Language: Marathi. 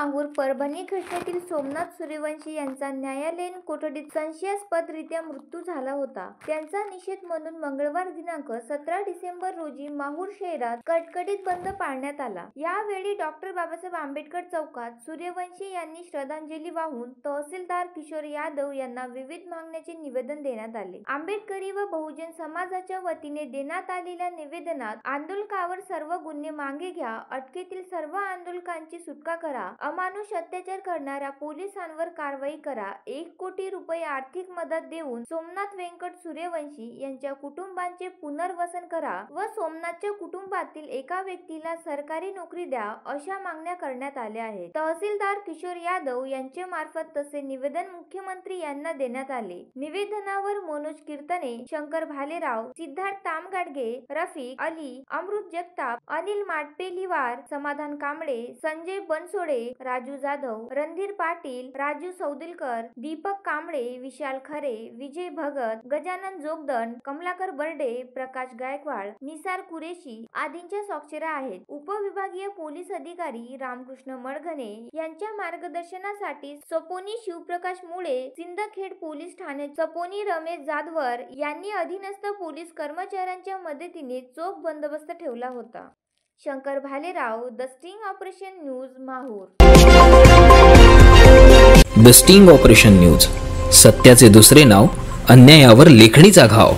माहूर परभणी घटनेतील सोमनाथ सूर्यवंशी यांचा न्यायालयीन कोठडीत संशयास्पदरित्या मृत्यू झाला होता. त्यांचा निषेध म्हणून मंगळवार दिनांक 17 डिसेंबर रोजी माहूर शहरात कडकडीत बंद पाळण्यात आला. यावेळी डॉ. बाबासाहेब आंबेडकर चौकात सूर्यवंशी यांनी श्रद्धांजली वाहून तहसीलदार किशोर यादव यांना विविध मागण्यांचे निवेदन देण्यात आले. आंबेडकरी व बहुजन समाजाच्या वतीने देण्यात आलेल्या निवेदनात आंदोलकावर सर्व गुन्हे मागे घ्या, अटकेतील सर्व आंदोलकांची सुटका करा, अमानुष अत्याचार करणाऱ्या पोलिसांवर कारवाई करा, 1 कोटी रुपये आर्थिक मदत देऊन सोमनाथ व्यंकट सूर्यवंशी यांच्या कुटुंबांचे पुनर्वसन करा व सोमनाथच्या कुटुंबातील एका व्यक्तीला सरकारी नोकरी द्या, अशा मागण्या करण्यात आल्या आहेत. तहसीलदार किशोर यादव यांचे मार्फत तसे निवेदन मुख्यमंत्री यांना देण्यात आले. निवेदनावर मनोज कीर्तने, शंकर भालेराव, सिद्धार्थ तामगाडगे, रफिक अली, अमृत जगताप, अनिल माटपेलीवार, समाधान कांबळे, संजय बनसोडे, राजू जाधव, रणधीर पाटील, राजू सौदिलकर, दीपक कांबळे, विशाल खरे, विजय भगत, गजानन जोगदंड, कमलाकर बर्डे, प्रकाश गायकवाड, निसार कुरेशी आदींच्या स्वाक्षऱ्या आहेत. उपविभागीय पोलीस अधिकारी रामकृष्ण मळघणे यांच्या मार्गदर्शनासाठी सपोनी शिवप्रकाश मुळे, सिंदखेड पोलीस ठाणे सपोनी रमेश जाधवर यांनी अधीनस्थ पोलीस कर्मचाऱ्यांच्या मदतीने चोख बंदोबस्त ठेवला होता. Shankar Bhalerao, the sting operation news, Mahur. The sting operation news, सत्याचे दुसरे नाव, अन्यायावर लेखणीचा घाव.